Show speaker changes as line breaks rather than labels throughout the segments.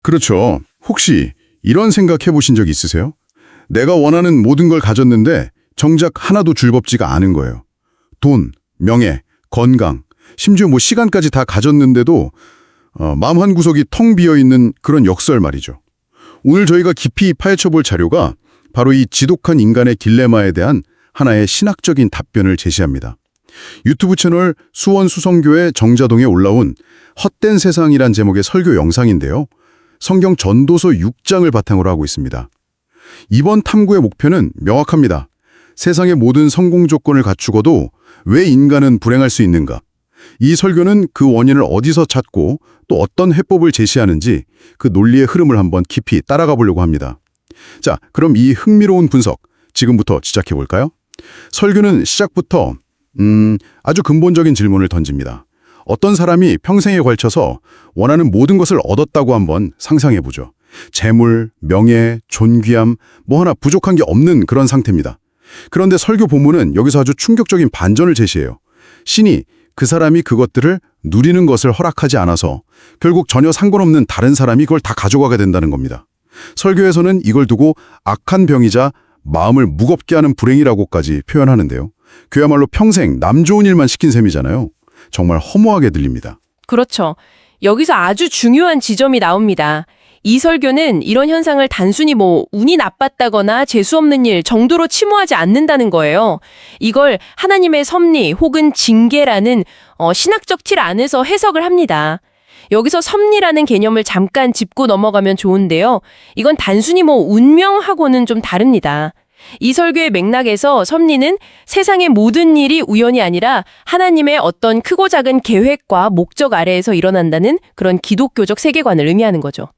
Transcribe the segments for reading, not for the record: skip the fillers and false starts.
그렇죠. 혹시 이런 생각 해보신 적 있으세요? 내가 원하는 모든 걸 가졌는데 정작 하나도 줄법지가 않은 거예요. 돈, 명예, 건강, 심지어 시간까지 다 가졌는데도 마음 한 구석이 텅 비어있는 그런 역설 말이죠. 오늘 저희가 깊이 파헤쳐볼 자료가 바로 이 지독한 인간의 딜레마에 대한 하나의 신학적인 답변을 제시합니다. 유튜브 채널 수원수성교회 정자동에 올라온 헛된 세상이란 제목의 설교 영상인데요. 성경 전도서 6장을 바탕으로 하고 있습니다. 이번 탐구의 목표는 명확합니다. 세상의 모든 성공 조건을 갖추고도 왜 인간은 불행할 수 있는가? 이 설교는 그 원인을 어디서 찾고 또 어떤 해법을 제시하는지 그 논리의 흐름을 한번 깊이 따라가 보려고 합니다. 자, 그럼 이 흥미로운 분석 지금부터 시작해 볼까요? 설교는 시작부터 아주 근본적인 질문을 던집니다. 어떤 사람이 평생에 걸쳐서 원하는 모든 것을 얻었다고 한번 상상해 보죠. 재물, 명예, 존귀함, 하나 부족한 게 없는 그런 상태입니다. 그런데 설교 본문은 여기서 아주 충격적인 반전을 제시해요. 신이 그 사람이 그것들을 누리는 것을 허락하지 않아서 결국 전혀 상관없는 다른 사람이 그걸 다 가져가게 된다는 겁니다. 설교에서는 이걸 두고 악한 병이자 마음을 무겁게 하는 불행이라고까지 표현하는데요. 그야말로 평생 남 좋은 일만 시킨 셈이잖아요. 정말 허무하게 들립니다.
그렇죠. 여기서 아주 중요한 지점이 나옵니다. 이 설교는 이런 현상을 단순히 운이 나빴다거나 재수없는 일 정도로 치부하지 않는다는 거예요. 이걸 하나님의 섭리 혹은 징계라는 신학적 틀 안에서 해석을 합니다. 여기서 섭리라는 개념을 잠깐 짚고 넘어가면 좋은데요. 이건 단순히 운명하고는 좀 다릅니다. 이 설교의 맥락에서 섭리는 세상의 모든 일이 우연이 아니라 하나님의 어떤 크고 작은 계획과 목적 아래에서 일어난다는 그런 기독교적 세계관을 의미하는 거죠.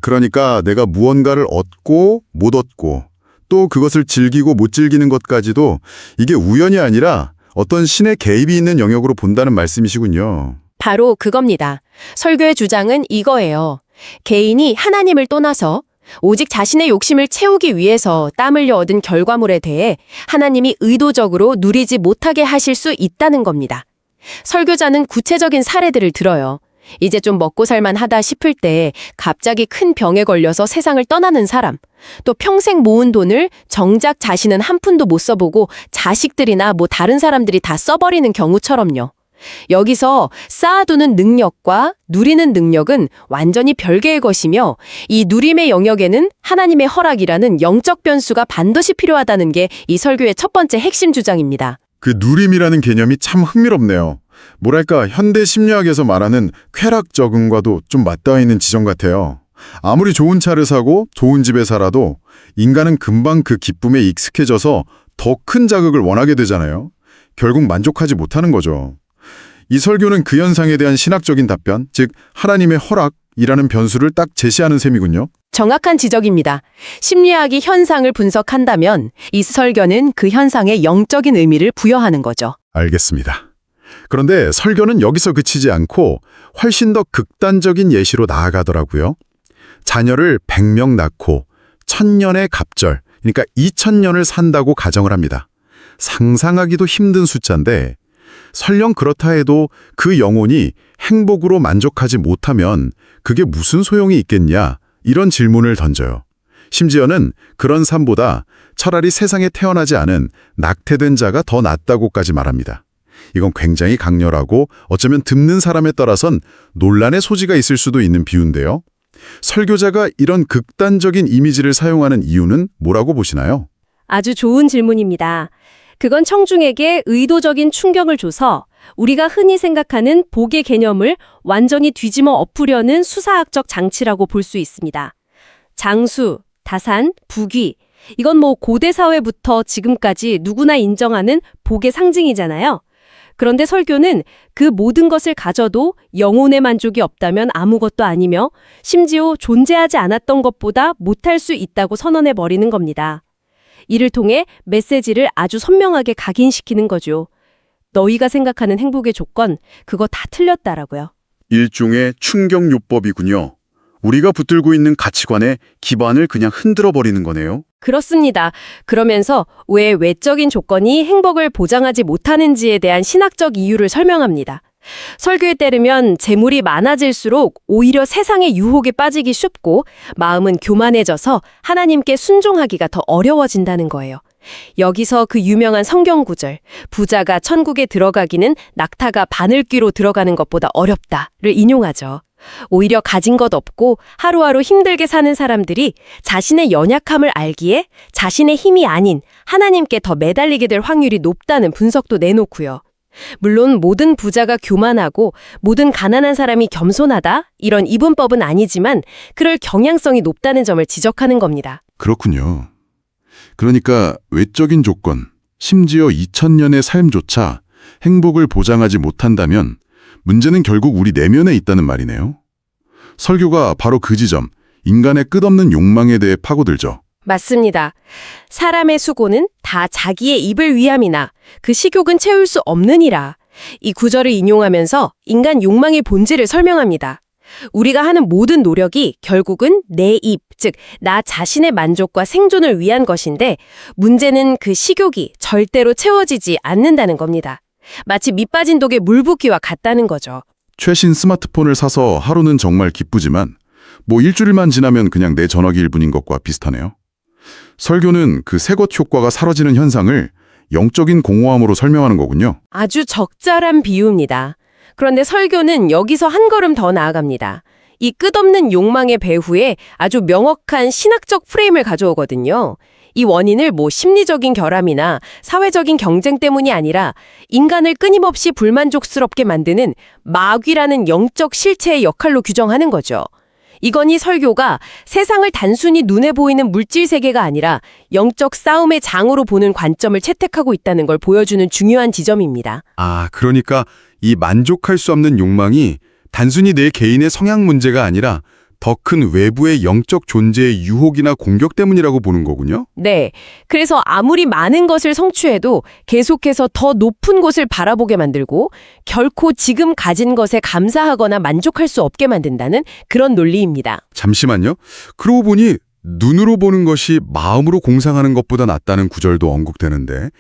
그러니까 내가 무언가를 얻고 못 얻고 또 그것을 즐기고 못 즐기는 것까지도 이게 우연이 아니라 어떤 신의 개입이 있는 영역으로 본다는 말씀이시군요.
바로 그겁니다. 설교의 주장은 이거예요. 개인이 하나님을 떠나서 오직 자신의 욕심을 채우기 위해서 땀 흘려 얻은 결과물에 대해 하나님이 의도적으로 누리지 못하게 하실 수 있다는 겁니다. 설교자는 구체적인 사례들을 들어요. 이제 좀 먹고 살만하다 싶을 때 갑자기 큰 병에 걸려서 세상을 떠나는 사람, 또 평생 모은 돈을 정작 자신은 한 푼도 못 써보고 자식들이나 다른 사람들이 다 써버리는 경우처럼요. 여기서 쌓아두는 능력과 누리는 능력은 완전히 별개의 것이며 이 누림의 영역에는 하나님의 허락이라는 영적 변수가 반드시 필요하다는 게 이 설교의 첫 번째 핵심 주장입니다.
그 누림이라는 개념이 참 흥미롭네요. 뭐랄까 현대 심리학에서 말하는 쾌락 적응과도 좀 맞닿아 있는 지점 같아요. 아무리 좋은 차를 사고 좋은 집에 살아도 인간은 금방 그 기쁨에 익숙해져서 더 큰 자극을 원하게 되잖아요. 결국 만족하지 못하는 거죠. 이 설교는 그 현상에 대한 신학적인 답변, 즉 하나님의 허락이라는 변수를 딱 제시하는 셈이군요.
정확한 지적입니다. 심리학이 현상을 분석한다면 이 설교는 그 현상에 영적인 의미를 부여하는 거죠.
알겠습니다. 그런데 설교는 여기서 그치지 않고 훨씬 더 극단적인 예시로 나아가더라고요. 자녀를 100명 낳고 1000년의 갑절, 그러니까 2000년을 산다고 가정을 합니다. 상상하기도 힘든 숫자인데 설령 그렇다 해도 그 영혼이 행복으로 만족하지 못하면 그게 무슨 소용이 있겠냐 이런 질문을 던져요. 심지어는 그런 삶보다 차라리 세상에 태어나지 않은 낙태된 자가 더 낫다고까지 말합니다. 이건 굉장히 강렬하고 어쩌면 듣는 사람에 따라선 논란의 소지가 있을 수도 있는 비유인데요. 설교자가 이런 극단적인 이미지를 사용하는 이유는 뭐라고 보시나요?
아주 좋은 질문입니다. 그건 청중에게 의도적인 충격을 줘서 우리가 흔히 생각하는 복의 개념을 완전히 뒤집어 엎으려는 수사학적 장치라고 볼 수 있습니다. 장수, 다산, 부귀, 이건 고대 사회부터 지금까지 누구나 인정하는 복의 상징이잖아요. 그런데 설교는 그 모든 것을 가져도 영혼의 만족이 없다면 아무것도 아니며 심지어 존재하지 않았던 것보다 못할 수 있다고 선언해버리는 겁니다. 이를 통해 메시지를 아주 선명하게 각인시키는 거죠. 너희가 생각하는 행복의 조건, 그거 다 틀렸다라고요.
일종의 충격요법이군요. 우리가 붙들고 있는 가치관의 기반을 그냥 흔들어버리는 거네요.
그렇습니다. 그러면서 왜 외적인 조건이 행복을 보장하지 못하는지에 대한 신학적 이유를 설명합니다. 설교에 따르면 재물이 많아질수록 오히려 세상의 유혹에 빠지기 쉽고 마음은 교만해져서 하나님께 순종하기가 더 어려워진다는 거예요. 여기서 그 유명한 성경 구절, 부자가 천국에 들어가기는 낙타가 바늘귀로 들어가는 것보다 어렵다를 인용하죠. 오히려 가진 것 없고 하루하루 힘들게 사는 사람들이 자신의 연약함을 알기에 자신의 힘이 아닌 하나님께 더 매달리게 될 확률이 높다는 분석도 내놓고요. 물론 모든 부자가 교만하고 모든 가난한 사람이 겸손하다 이런 이분법은 아니지만 그럴 경향성이 높다는 점을 지적하는 겁니다.
그렇군요. 그러니까 외적인 조건, 심지어 2000년의 삶조차 행복을 보장하지 못한다면 문제는 결국 우리 내면에 있다는 말이네요. 설교가 바로 그 지점, 인간의 끝없는 욕망에 대해 파고들죠.
맞습니다. 사람의 수고는 다 자기의 입을 위함이나 그 식욕은 채울 수 없느니라. 이 구절을 인용하면서 인간 욕망의 본질을 설명합니다. 우리가 하는 모든 노력이 결국은 내 입, 즉 나 자신의 만족과 생존을 위한 것인데 문제는 그 식욕이 절대로 채워지지 않는다는 겁니다. 마치 밑 빠진 독에 물 붓기와 같다는 거죠.
최신 스마트폰을 사서 하루는 정말 기쁘지만 뭐 일주일만 지나면 그냥 내 전화기일 뿐인 것과 비슷하네요. 설교는 그 새것 효과가 사라지는 현상을 영적인 공허함으로 설명하는 거군요.
아주 적절한 비유입니다. 그런데 설교는 여기서 한 걸음 더 나아갑니다. 이 끝없는 욕망의 배후에 아주 명확한 신학적 프레임을 가져오거든요. 이 원인을 심리적인 결함이나 사회적인 경쟁 때문이 아니라 인간을 끊임없이 불만족스럽게 만드는 마귀라는 영적 실체의 역할로 규정하는 거죠. 이건희 설교가 세상을 단순히 눈에 보이는 물질 세계가 아니라 영적 싸움의 장으로 보는 관점을 채택하고 있다는 걸 보여주는 중요한 지점입니다.
아, 그러니까 이 만족할 수 없는 욕망이 단순히 내 개인의 성향 문제가 아니라 더 큰 외부의 영적 존재의 유혹이나 공격 때문이라고 보는 거군요.
네. 그래서 아무리 많은 것을 성취해도 계속해서 더 높은 곳을 바라보게 만들고 결코 지금 가진 것에 감사하거나 만족할 수 없게 만든다는 그런 논리입니다.
잠시만요. 그러고 보니 눈으로 보는 것이 마음으로 공상하는 것보다 낫다는 구절도 언급되는데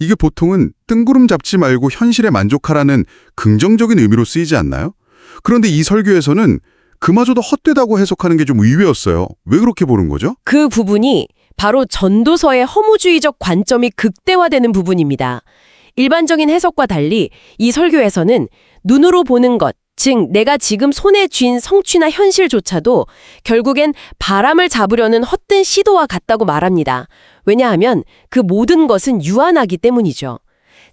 이게 보통은 뜬구름 잡지 말고 현실에 만족하라는 긍정적인 의미로 쓰이지 않나요? 그런데 이 설교에서는 그마저도 헛되다고 해석하는 게 좀 의외였어요. 왜 그렇게 보는 거죠?
그 부분이 바로 전도서의 허무주의적 관점이 극대화되는 부분입니다. 일반적인 해석과 달리 이 설교에서는 눈으로 보는 것, 즉 내가 지금 손에 쥔 성취나 현실조차도 결국엔 바람을 잡으려는 헛된 시도와 같다고 말합니다. 왜냐하면 그 모든 것은 유한하기 때문이죠.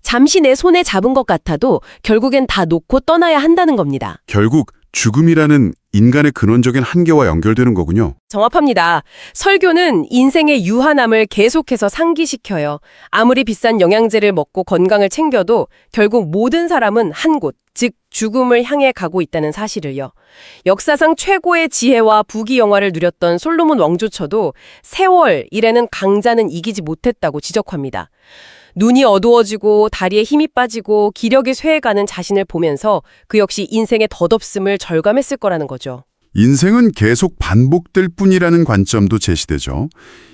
잠시 내 손에 잡은 것 같아도 결국엔 다 놓고 떠나야 한다는 겁니다.
결국 죽음이라는 인간의 근원적인 한계와 연결되는 거군요.
정확합니다. 설교는 인생의 유한함을 계속해서 상기시켜요. 아무리 비싼 영양제를 먹고 건강을 챙겨도 결국 모든 사람은 한 곳, 즉 죽음을 향해 가고 있다는 사실을요. 역사상 최고의 지혜와 부귀영화를 누렸던 솔로몬 왕조차도 세월 이래는 강자는 이기지 못했다고 지적합니다. 눈이 어두워지고 다리에 힘이 빠지고 기력이 쇠해가는 자신을 보면서 그 역시 인생의 덧없음을 절감했을 거라는 거죠.
인생은 계속 반복될 뿐이라는 관점도 제시되죠.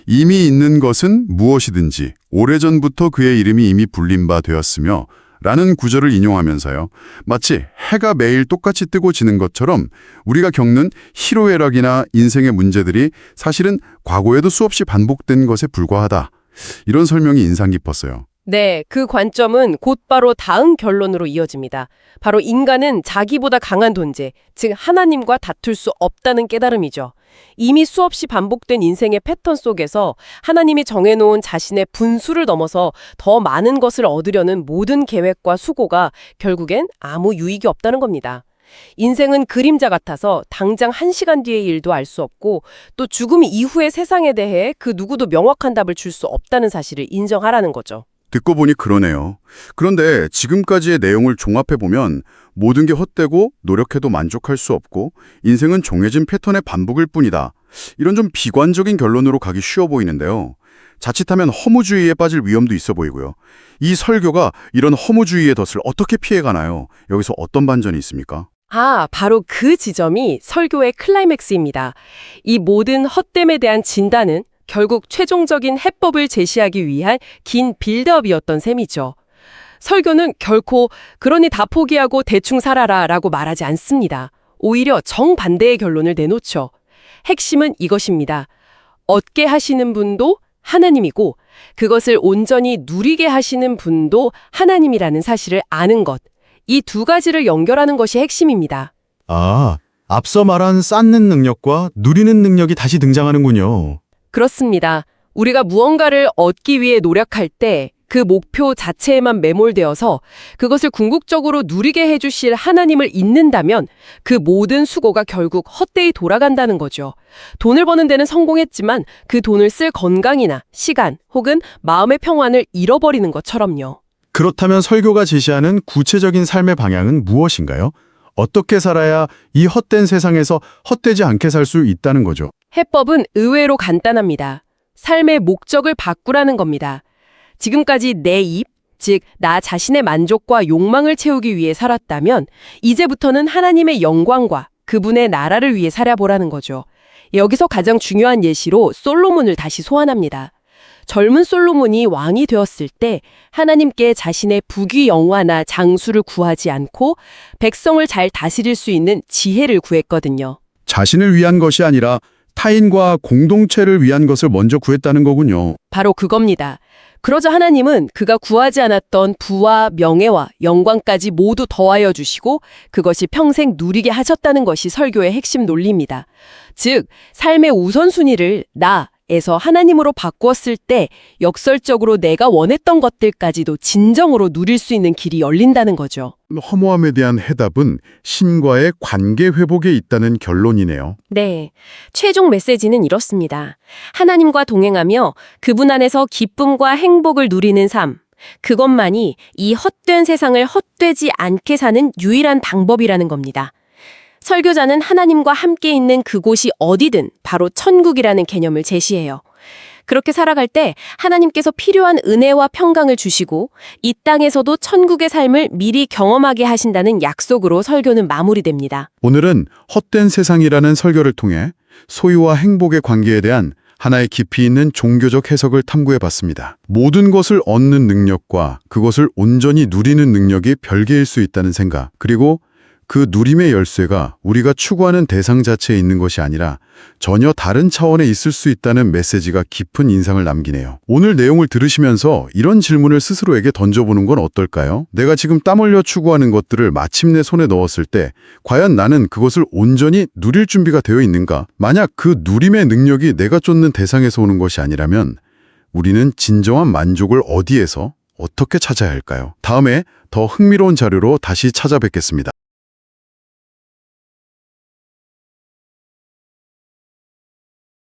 이미 있는 것은 무엇이든지 오래전부터 그의 이름이 이미 불린 바 되었으며 라는 구절을 인용하면서요. 마치 해가 매일 똑같이 뜨고 지는 것처럼 우리가 겪는 희로애락이나 인생의 문제들이 사실은 과거에도 수없이 반복된 것에 불과하다. 이런 설명이 인상 깊었어요.
네, 그 관점은 곧바로 다음 결론으로 이어집니다. 바로 인간은 자기보다 강한 존재, 즉 하나님과 다툴 수 없다는 깨달음이죠. 이미 수없이 반복된 인생의 패턴 속에서 하나님이 정해놓은 자신의 분수를 넘어서 더 많은 것을 얻으려는 모든 계획과 수고가 결국엔 아무 유익이 없다는 겁니다. 인생은 그림자 같아서 당장 1시간 뒤의 일도 알 수 없고 또 죽음 이후의 세상에 대해 그 누구도 명확한 답을 줄 수 없다는 사실을 인정하라는 거죠.
듣고 보니 그러네요. 그런데 지금까지의 내용을 종합해보면 모든 게 헛되고 노력해도 만족할 수 없고 인생은 정해진 패턴의 반복일 뿐이다. 이런 좀 비관적인 결론으로 가기 쉬워 보이는데요. 자칫하면 허무주의에 빠질 위험도 있어 보이고요. 이 설교가 이런 허무주의의 덫을 어떻게 피해가나요? 여기서 어떤 반전이 있습니까?
바로 그 지점이 설교의 클라이맥스입니다. 이 모든 헛됨에 대한 진단은 결국 최종적인 해법을 제시하기 위한 긴 빌드업이었던 셈이죠.
설교는 결코 그러니 다 포기하고 대충 살아라 라고 말하지 않습니다. 오히려 정반대의 결론을 내놓죠. 핵심은 이것입니다. 얻게 하시는 분도 하나님이고 그것을 온전히 누리게 하시는 분도 하나님이라는 사실을 아는 것. 이 두 가지를 연결하는 것이 핵심입니다.
아, 앞서 말한 쌓는 능력과 누리는 능력이 다시 등장하는군요.
그렇습니다. 우리가 무언가를 얻기 위해 노력할 때 그 목표 자체에만 매몰되어서 그것을 궁극적으로 누리게 해주실 하나님을 잊는다면 그 모든 수고가 결국 헛되이 돌아간다는 거죠. 돈을 버는 데는 성공했지만 그 돈을 쓸 건강이나 시간 혹은 마음의 평안을 잃어버리는 것처럼요.
그렇다면 설교가 제시하는 구체적인 삶의 방향은 무엇인가요? 어떻게 살아야 이 헛된 세상에서 헛되지 않게 살 수 있다는 거죠?
해법은 의외로 간단합니다. 삶의 목적을 바꾸라는 겁니다. 지금까지 내 입, 즉 나 자신의 만족과 욕망을 채우기 위해 살았다면 이제부터는 하나님의 영광과 그분의 나라를 위해 살아보라는 거죠. 여기서 가장 중요한 예시로 솔로몬을 다시 소환합니다. 젊은 솔로몬이 왕이 되었을 때 하나님께 자신의 부귀 영화나 장수를 구하지 않고 백성을 잘 다스릴 수 있는 지혜를 구했거든요.
자신을 위한 것이 아니라 타인과 공동체를 위한 것을 먼저 구했다는 거군요.
바로 그겁니다. 그러자 하나님은 그가 구하지 않았던 부와 명예와 영광까지 모두 더하여 주시고 그것이 평생 누리게 하셨다는 것이 설교의 핵심 논리입니다. 즉, 삶의 우선순위를 나에서 하나님으로 바꾸었을 때 역설적으로 내가 원했던 것들까지도 진정으로 누릴 수 있는 길이 열린다는 거죠.
허무함에 대한 해답은 신과의 관계 회복에 있다는 결론이네요.
네, 최종 메시지는 이렇습니다. 하나님과 동행하며 그분 안에서 기쁨과 행복을 누리는 삶, 그것만이 이 헛된 세상을 헛되지 않게 사는 유일한 방법이라는 겁니다. 설교자는 하나님과 함께 있는 그곳이 어디든 바로 천국이라는 개념을 제시해요. 그렇게 살아갈 때 하나님께서 필요한 은혜와 평강을 주시고 이 땅에서도 천국의 삶을 미리 경험하게 하신다는 약속으로 설교는 마무리됩니다.
오늘은 헛된 세상이라는 설교를 통해 소유와 행복의 관계에 대한 하나의 깊이 있는 종교적 해석을 탐구해봤습니다. 모든 것을 얻는 능력과 그것을 온전히 누리는 능력이 별개일 수 있다는 생각, 그리고 그 누림의 열쇠가 우리가 추구하는 대상 자체에 있는 것이 아니라 전혀 다른 차원에 있을 수 있다는 메시지가 깊은 인상을 남기네요. 오늘 내용을 들으시면서 이런 질문을 스스로에게 던져보는 건 어떨까요? 내가 지금 땀 흘려 추구하는 것들을 마침내 손에 넣었을 때 과연 나는 그것을 온전히 누릴 준비가 되어 있는가? 만약 그 누림의 능력이 내가 쫓는 대상에서 오는 것이 아니라면 우리는 진정한 만족을 어디에서 어떻게 찾아야 할까요? 다음에 더 흥미로운 자료로 다시 찾아뵙겠습니다.